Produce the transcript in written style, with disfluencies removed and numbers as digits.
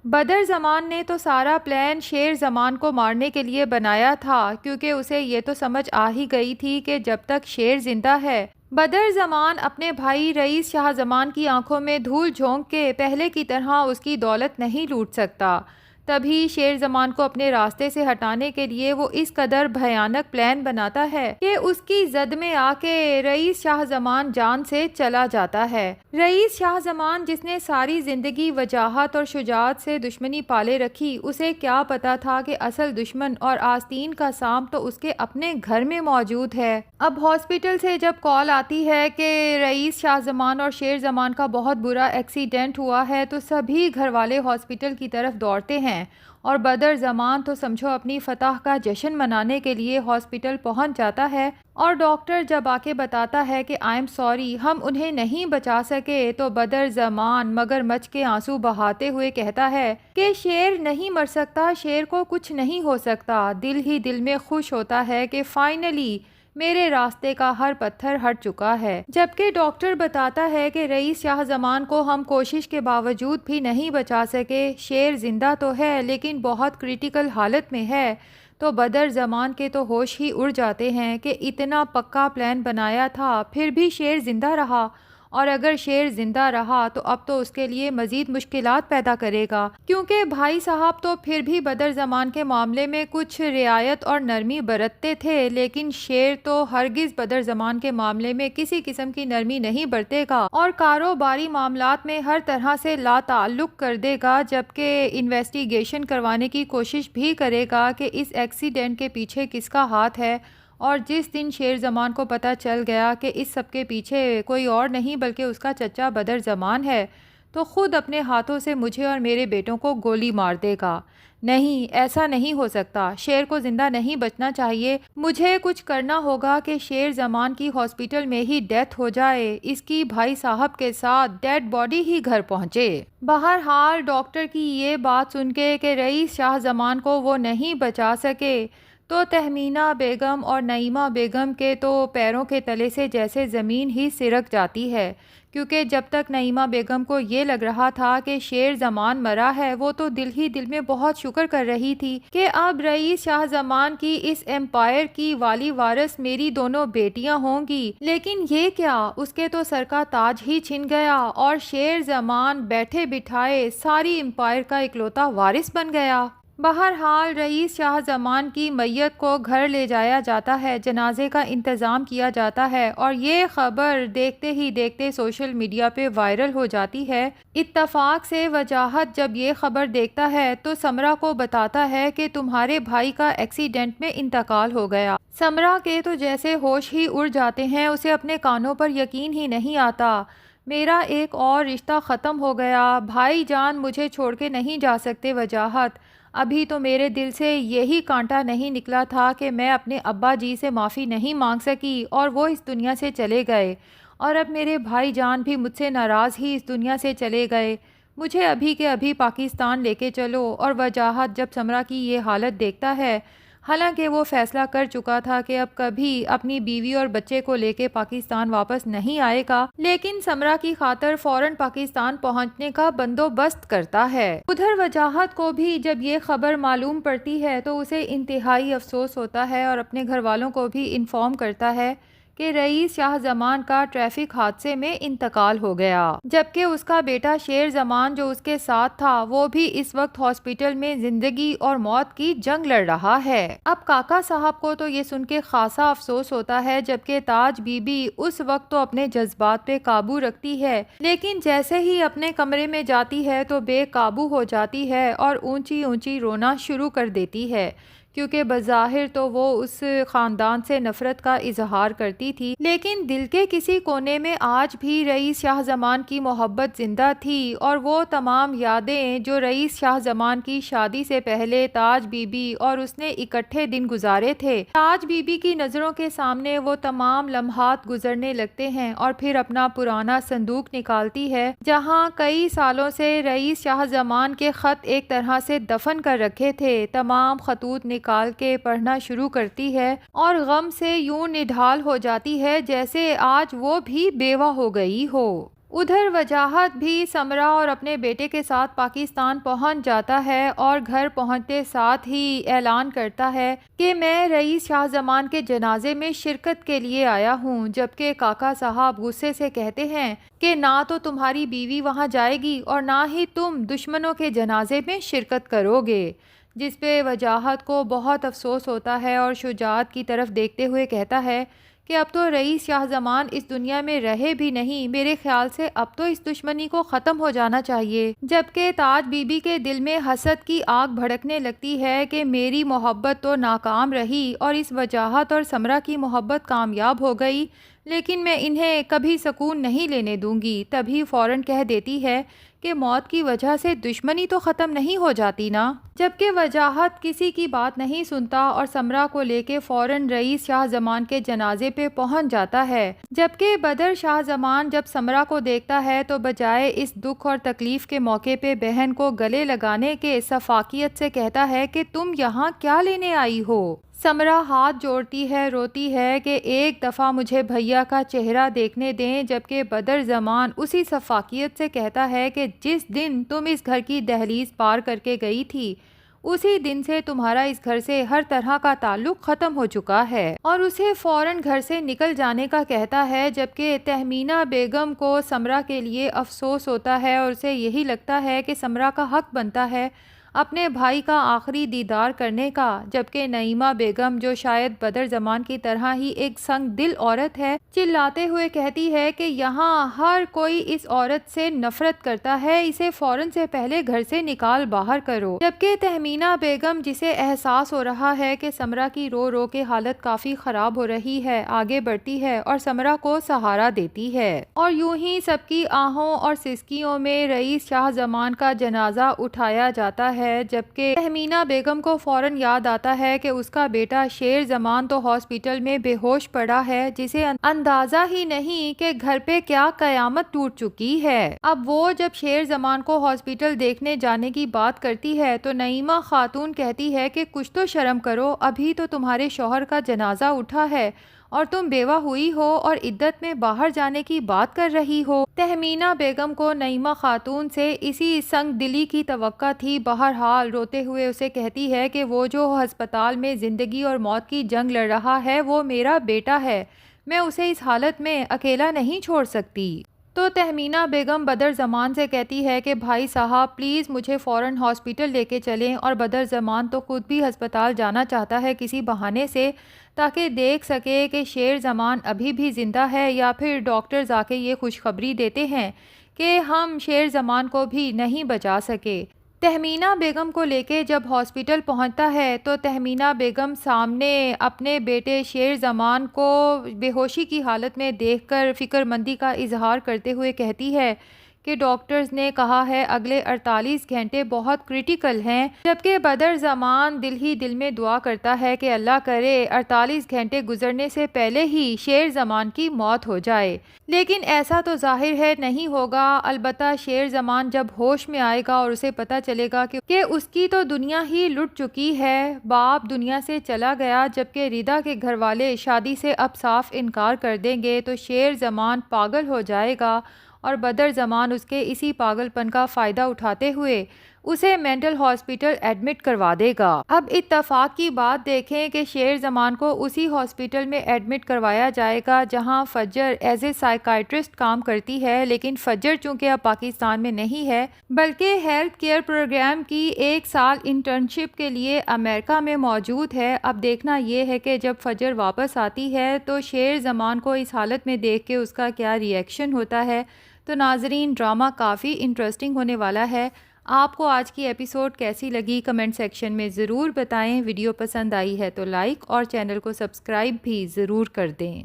بدر زمان نے تو سارا پلان شیر زمان کو مارنے کے لیے بنایا تھا، کیونکہ اسے یہ تو سمجھ آ ہی گئی تھی کہ جب تک شیر زندہ ہے بدر زمان اپنے بھائی رئیس شاہ زمان کی آنکھوں میں دھول جھونک کے پہلے کی طرح اس کی دولت نہیں لوٹ سکتا۔ تبھی شیر زمان کو اپنے راستے سے ہٹانے کے لیے وہ اس قدر بھیانک پلان بناتا ہے کہ اس کی زد میں آ کے رئیس شاہ زمان جان سے چلا جاتا ہے۔ رئیس شاہ زمان، جس نے ساری زندگی وجاہت اور شجاعت سے دشمنی پالے رکھی، اسے کیا پتا تھا کہ اصل دشمن اور آستین کا سانپ تو اس کے اپنے گھر میں موجود ہے۔ اب ہاسپٹل سے جب کال آتی ہے کہ رئیس شاہ زمان اور شیر زمان کا بہت برا ایکسیڈنٹ ہوا ہے تو سبھی گھر والے ہاسپٹل کی طرف دوڑتے ہیں، اور بدر زمان تو سمجھو اپنی فتح کا جشن منانے کے لیے ہاسپٹل پہنچ جاتا ہے، اور ڈاکٹر جب آ کے بتاتا ہے کہ آئی ایم سوری، ہم انہیں نہیں بچا سکے، تو بدر زمان مگر مچھ کے آنسو بہاتے ہوئے کہتا ہے کہ شیر نہیں مر سکتا، شیر کو کچھ نہیں ہو سکتا۔ دل ہی دل میں خوش ہوتا ہے کہ فائنلی میرے راستے کا ہر پتھر ہٹ چکا ہے، جبکہ ڈاکٹر بتاتا ہے کہ رئیس شاہ زمان کو ہم کوشش کے باوجود بھی نہیں بچا سکے، شیر زندہ تو ہے لیکن بہت کریٹیکل حالت میں ہے۔ تو بدر زمان کے تو ہوش ہی اڑ جاتے ہیں کہ اتنا پکا پلان بنایا تھا پھر بھی شیر زندہ رہا، اور اگر شیر زندہ رہا تو اب تو اس کے لیے مزید مشکلات پیدا کرے گا، کیونکہ بھائی صاحب تو پھر بھی بدر زمان کے معاملے میں کچھ رعایت اور نرمی برتتے تھے، لیکن شیر تو ہرگز بدر زمان کے معاملے میں کسی قسم کی نرمی نہیں برتے گا اور کاروباری معاملات میں ہر طرح سے لا تعلق کر دے گا، جبکہ انویسٹیگیشن کروانے کی کوشش بھی کرے گا کہ اس ایکسیڈنٹ کے پیچھے کس کا ہاتھ ہے۔ اور جس دن شیر زمان کو پتہ چل گیا کہ اس سب کے پیچھے کوئی اور نہیں بلکہ اس کا چچا بدر زمان ہے، تو خود اپنے ہاتھوں سے مجھے اور میرے بیٹوں کو گولی مار دے گا۔ نہیں، ایسا نہیں ہو سکتا، شیر کو زندہ نہیں بچنا چاہیے، مجھے کچھ کرنا ہوگا کہ شیر زمان کی ہاسپٹل میں ہی ڈیتھ ہو جائے، اس کی بھائی صاحب کے ساتھ ڈیڈ باڈی ہی گھر پہنچے۔ بہرحال ڈاکٹر کی یہ بات سن کے کہ رئیس شاہ زمان کو وہ نہیں بچا سکے، تو تہمینہ بیگم اور نعیمہ بیگم کے تو پیروں کے تلے سے جیسے زمین ہی سرک جاتی ہے، کیونکہ جب تک نعیمہ بیگم کو یہ لگ رہا تھا کہ شیر زمان مرا ہے، وہ تو دل ہی دل میں بہت شکر کر رہی تھی کہ اب رئیس شاہ زمان کی اس امپائر کی والی وارث میری دونوں بیٹیاں ہوں گی، لیکن یہ کیا، اس کے تو سر کا تاج ہی چھن گیا اور شیر زمان بیٹھے بٹھائے ساری امپائر کا اکلوتا وارث بن گیا۔ بہرحال رئیس شاہ زمان کی میت کو گھر لے جایا جاتا ہے، جنازے کا انتظام کیا جاتا ہے، اور یہ خبر دیکھتے ہی دیکھتے سوشل میڈیا پہ وائرل ہو جاتی ہے۔ اتفاق سے وجاہت جب یہ خبر دیکھتا ہے تو سمرہ کو بتاتا ہے کہ تمہارے بھائی کا ایکسیڈنٹ میں انتقال ہو گیا۔ سمرہ کے تو جیسے ہوش ہی اڑ جاتے ہیں، اسے اپنے کانوں پر یقین ہی نہیں آتا۔ میرا ایک اور رشتہ ختم ہو گیا، بھائی جان مجھے چھوڑ کے نہیں جا سکتے۔ وجاہت: ابھی تو میرے دل سے یہی کانٹا نہیں نکلا تھا کہ میں اپنے ابا جی سے معافی نہیں مانگ سکی اور وہ اس دنیا سے چلے گئے، اور اب میرے بھائی جان بھی مجھ سے ناراض ہی اس دنیا سے چلے گئے، مجھے ابھی کے ابھی پاکستان لے کے چلو۔ اور وجاہت جب سمرہ کی یہ حالت دیکھتا ہے، حالانکہ وہ فیصلہ کر چکا تھا کہ اب کبھی اپنی بیوی اور بچے کو لے کے پاکستان واپس نہیں آئے گا، لیکن سمرہ کی خاطر فوراً پاکستان پہنچنے کا بندوبست کرتا ہے۔ ادھر وجاہت کو بھی جب یہ خبر معلوم پڑتی ہے تو اسے انتہائی افسوس ہوتا ہے اور اپنے گھر والوں کو بھی انفارم کرتا ہے کہ رئیس شاہ زمان کا ٹریفک حادثے میں انتقال ہو گیا، جبکہ اس کا بیٹا شیر زمان جو اس کے ساتھ تھا وہ بھی اس وقت ہاسپٹل میں زندگی اور موت کی جنگ لڑ رہا ہے۔ اب کاکا صاحب کو تو یہ سن کے خاصا افسوس ہوتا ہے، جبکہ تاج بی بی اس وقت تو اپنے جذبات پہ قابو رکھتی ہے، لیکن جیسے ہی اپنے کمرے میں جاتی ہے تو بے قابو ہو جاتی ہے اور اونچی اونچی رونا شروع کر دیتی ہے، کیونکہ بظاہر تو وہ اس خاندان سے نفرت کا اظہار کرتی تھی، لیکن دل کے کسی کونے میں آج بھی رئیس شاہ زمان کی محبت زندہ تھی، اور وہ تمام یادیں جو رئیس شاہ زمان کی شادی سے پہلے تاج بی بی اور اس نے اکٹھے دن گزارے تھے، تاج بی بی کی نظروں کے سامنے وہ تمام لمحات گزرنے لگتے ہیں، اور پھر اپنا پرانا صندوق نکالتی ہے جہاں کئی سالوں سے رئیس شاہ زمان کے خط ایک طرح سے دفن کر رکھے تھے، تمام خطوط نکال کے پڑھنا شروع کرتی ہے اور غم سے یوں نڈھال ہو جاتی ہے جیسے آج وہ بھی بیوہ ہو گئی ہو۔ ادھر وجاہت بھی سمرہ اور اپنے بیٹے کے ساتھ پاکستان پہنچ جاتا ہے اور گھر پہنچتے ساتھ ہی اعلان کرتا ہے کہ میں رئیس شاہ زمان کے جنازے میں شرکت کے لیے آیا ہوں، جبکہ کاکا صاحب غصے سے کہتے ہیں کہ نہ تو تمہاری بیوی وہاں جائے گی اور نہ ہی تم دشمنوں کے جنازے میں شرکت کرو گے، جس پہ وجاہت کو بہت افسوس ہوتا ہے اور شجاعت کی طرف دیکھتے ہوئے کہتا ہے کہ اب تو رئیس شاہ زمان اس دنیا میں رہے بھی نہیں، میرے خیال سے اب تو اس دشمنی کو ختم ہو جانا چاہیے۔ جبکہ تاج بی بی کے دل میں حسد کی آگ بھڑکنے لگتی ہے کہ میری محبت تو ناکام رہی اور اس وجاہت اور سمرہ کی محبت کامیاب ہو گئی، لیکن میں انہیں کبھی سکون نہیں لینے دوں گی۔ تبھی فوراً کہہ دیتی ہے کہ موت کی وجہ سے دشمنی تو ختم نہیں ہو جاتی نا، جبکہ وجاہت کسی کی بات نہیں سنتا اور سمرہ کو لے کے فوراً رئیس شاہ زمان کے جنازے پہ پہنچ جاتا ہے۔ جبکہ بدر شاہ زمان جب سمرہ کو دیکھتا ہے تو بجائے اس دکھ اور تکلیف کے موقع پہ بہن کو گلے لگانے کے شفقت سے کہتا ہے کہ تم یہاں کیا لینے آئی ہو؟ سمرہ ہاتھ جوڑتی ہے، روتی ہے کہ ایک دفعہ مجھے بھیا کا چہرہ دیکھنے دیں، جبکہ بدر زمان اسی شفقت سے کہتا ہے کہ جس دن تم اس گھر کی دہلیز پار کر کے گئی تھی اسی دن سے تمہارا اس گھر سے ہر طرح کا تعلق ختم ہو چکا ہے، اور اسے فوراً گھر سے نکل جانے کا کہتا ہے۔ جبکہ تہمینہ بیگم کو سمرہ کے لیے افسوس ہوتا ہے اور اسے یہی لگتا ہے کہ سمرہ کا حق بنتا ہے اپنے بھائی کا آخری دیدار کرنے کا، جبکہ نعیمہ بیگم جو شاید بدر زمان کی طرح ہی ایک سنگ دل عورت ہے، چلاتے ہوئے کہتی ہے کہ یہاں ہر کوئی اس عورت سے نفرت کرتا ہے، اسے فوراً سے پہلے گھر سے نکال باہر کرو۔ جبکہ تہمینہ بیگم جسے احساس ہو رہا ہے کہ سمرہ کی رو رو کے حالت کافی خراب ہو رہی ہے، آگے بڑھتی ہے اور سمرہ کو سہارا دیتی ہے، اور یوں ہی سب کی آہوں اور سسکیوں میں رئیس شاہ زمان کا جنازہ اٹھایا جاتا ہے۔ جبکہ تہمینہ بیگم کو فوراً یاد آتا ہے کہ اس کا بیٹا شیر زمان تو ہاسپٹل میں بے ہوش پڑا ہے، جسے اندازہ ہی نہیں کہ گھر پہ کیا قیامت ٹوٹ چکی ہے۔ اب وہ جب شیر زمان کو ہاسپٹل دیکھنے جانے کی بات کرتی ہے تو نعیمہ خاتون کہتی ہے کہ کچھ تو شرم کرو، ابھی تو تمہارے شوہر کا جنازہ اٹھا ہے اور تم بیوہ ہوئی ہو اور عدت میں باہر جانے کی بات کر رہی ہو۔ تہمینہ بیگم کو نعیمہ خاتون سے اسی سنگ دلی کی توقع تھی، بہرحال روتے ہوئے اسے کہتی ہے کہ وہ جو ہسپتال میں زندگی اور موت کی جنگ لڑ رہا ہے وہ میرا بیٹا ہے، میں اسے اس حالت میں اکیلا نہیں چھوڑ سکتی۔ تو تہمینہ بیگم بدر زمان سے کہتی ہے کہ بھائی صاحب پلیز مجھے فوراً ہاسپٹل لے کے چلیں، اور بدر زمان تو خود بھی ہسپتال جانا چاہتا ہے کسی بہانے سے تاکہ دیکھ سکے کہ شیر زمان ابھی بھی زندہ ہے، یا پھر ڈاکٹرز آ کے یہ خوشخبری دیتے ہیں کہ ہم شیر زمان کو بھی نہیں بچا سکے۔ تہمینہ بیگم کو لے کے جب ہاسپٹل پہنچتا ہے تو تہمینہ بیگم سامنے اپنے بیٹے شیر زمان کو بے ہوشی کی حالت میں دیکھ کر فکر مندی کا اظہار کرتے ہوئے کہتی ہے کہ ڈاکٹرز نے کہا ہے اگلے 48 گھنٹے بہت کریٹیکل ہیں، جبکہ بدر زمان دل ہی دل میں دعا کرتا ہے کہ اللہ کرے 48 گھنٹے گزرنے سے پہلے ہی شیر زمان کی موت ہو جائے، لیکن ایسا تو ظاہر ہے نہیں ہوگا۔ البتہ شیر زمان جب ہوش میں آئے گا اور اسے پتہ چلے گا کہ اس کی تو دنیا ہی لٹ چکی ہے، باپ دنیا سے چلا گیا، جبکہ ردا کے گھر والے شادی سے اب صاف انکار کر دیں گے، تو شیر زمان پاگل ہو جائے گا اور بدر زمان اس کے اسی پاگل پن کا فائدہ اٹھاتے ہوئے اسے مینٹل ہاسپٹل ایڈمٹ کروا دے گا۔ اب اتفاق کی بات دیکھیں کہ شیر زمان کو اسی ہاسپٹل میں ایڈمٹ کروایا جائے گا جہاں فجر ایز اے سائیکائٹرسٹ کام کرتی ہے، لیکن فجر چونکہ اب پاکستان میں نہیں ہے بلکہ ہیلتھ کیئر پروگرام کی 1 سال انٹرنشپ کے لیے امریکہ میں موجود ہے۔ اب دیکھنا یہ ہے کہ جب فجر واپس آتی ہے تو شیر زمان کو اس حالت میں دیکھ کے اس کا کیا ری ایکشن ہوتا ہے۔ تو ناظرین ڈرامہ کافی انٹرسٹنگ ہونے والا ہے۔ آپ کو آج کی ایپیسوڈ کیسی لگی کمنٹ سیکشن میں ضرور بتائیں۔ ویڈیو پسند آئی ہے تو لائک اور چینل کو سبسکرائب بھی ضرور کر دیں۔